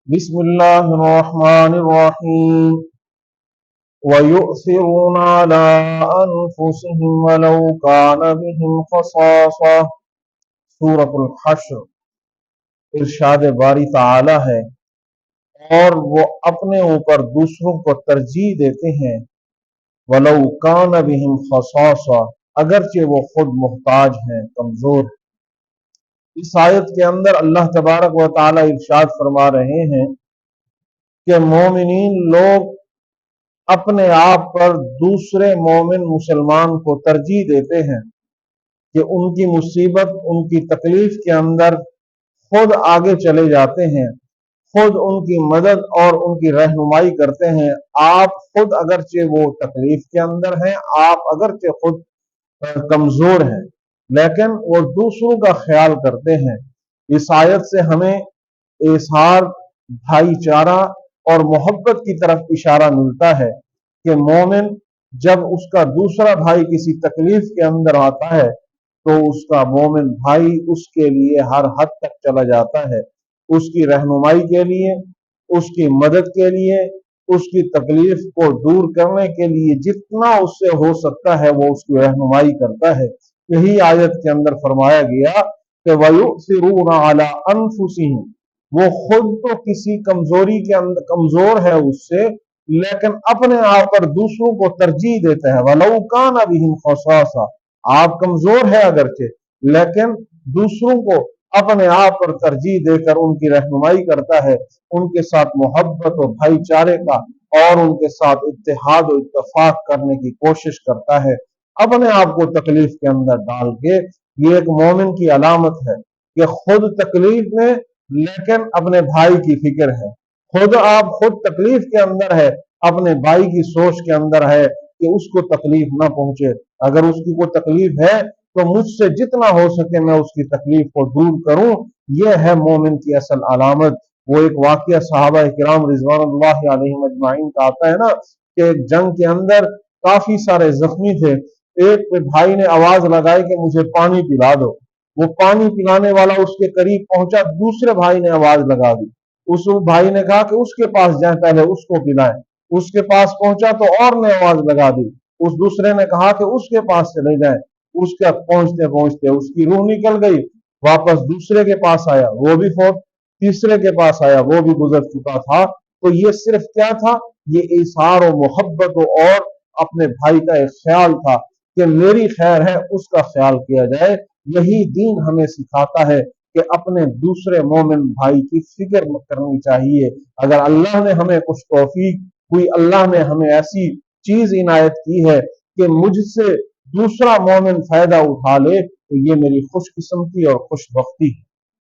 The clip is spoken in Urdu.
بسم اللہ الرحمن الرحیم وَيُؤْثِرُونَ عَلَىٰ أَنفُسِهِمْ وَلَوْ كَانَ بِهِمْ خَصَاصَةٌ۔ سورۃ الحشر۔ ارشاد باری تعالی ہے، اور وہ اپنے اوپر دوسروں کو ترجیح دیتے ہیں، وَلَوْ كَانَ بِهِمْ خَصَاصَةٌ، اگرچہ وہ خود محتاج ہیں، کمزور ہیں۔ اس آیت کے اندر اللہ تبارک و تعالی ارشاد فرما رہے ہیں کہ مومنین لوگ اپنے آپ پر دوسرے مومن مسلمان کو ترجیح دیتے ہیں کہ ان کی مصیبت، ان کی تکلیف کے اندر خود آگے چلے جاتے ہیں، خود ان کی مدد اور ان کی رہنمائی کرتے ہیں۔ آپ خود اگرچہ وہ تکلیف کے اندر ہیں، آپ اگرچہ خود کمزور ہیں، لیکن وہ دوسروں کا خیال کرتے ہیں۔ اس آیت سے ہمیں ایثار، بھائی چارہ اور محبت کی طرف اشارہ ملتا ہے کہ مومن جب اس کا دوسرا بھائی کسی تکلیف کے اندر آتا ہے تو اس کا مومن بھائی اس کے لیے ہر حد تک چلا جاتا ہے، اس کی رہنمائی کے لیے، اس کی مدد کے لیے، اس کی تکلیف کو دور کرنے کے لیے جتنا اس سے ہو سکتا ہے وہ اس کی رہنمائی کرتا ہے۔ یہی آیت کے اندر فرمایا گیا کہ وَيُؤْثِرُونَ عَلَىٰ أَنفُسِهِمْ، وہ خود تو کسی کمزوری کے اندر کمزور ہے اس سے، لیکن اپنے آپ پر دوسروں کو ترجیح دیتا ہے۔ وَلَوْ كَانَ بِهِمْ خَصَاصَةٌ، آپ کمزور ہے اگرچہ، لیکن دوسروں کو اپنے آپ پر ترجیح دے کر ان کی رہنمائی کرتا ہے، ان کے ساتھ محبت و بھائی چارے کا اور ان کے ساتھ اتحاد و اتفاق کرنے کی کوشش کرتا ہے، اپنے آپ کو تکلیف کے اندر ڈال کے۔ یہ ایک مومن کی علامت ہے کہ خود تکلیف میں لیکن اپنے بھائی کی فکر ہے، خود تکلیف کے اندر ہے، اپنے بھائی کی سوچ کے اندر ہے کہ اس کو تکلیف نہ پہنچے، اگر اس کی کوئی تکلیف ہے تو مجھ سے جتنا ہو سکے میں اس کی تکلیف کو دور کروں۔ یہ ہے مومن کی اصل علامت۔ وہ ایک واقعہ صحابہ کرام رضوان اللہ علیہم اجمعین کا آتا ہے نا کہ ایک جنگ کے اندر کافی سارے زخمی تھے، ایک بھائی نے آواز لگائی کہ مجھے پانی پلا دو، وہ پانی پلانے والا اس کے قریب پہنچا، دوسرے بھائی نے آواز لگا دی، اس بھائی نے کہا کہ اس کے پاس جائیں، پہلے اس کو پلائیں، اس کے پاس پہنچا تو اور نے آواز لگا دی، اس دوسرے نے کہا کہ اس کے پاس چلے جائیں، اس کے پہنچتے پہنچتے اس کی روح نکل گئی، واپس دوسرے کے پاس آیا، وہ بھی فوت، تیسرے کے پاس آیا، وہ بھی گزر چکا تھا۔ تو یہ صرف کیا تھا؟ یہ ایثار و محبت اور اپنے بھائی کا ایک خیال تھا کہ میری خیر ہے، اس کا خیال کیا جائے۔ یہی دین ہمیں سکھاتا ہے کہ اپنے دوسرے مومن بھائی کی فکر کرنی چاہیے۔ اگر اللہ نے ہمیں کچھ توفیق ہوئی، اللہ نے ہمیں ایسی چیز عنایت کی ہے کہ مجھ سے دوسرا مومن فائدہ اٹھا لے، تو یہ میری خوش قسمتی اور خوش بختی ہے۔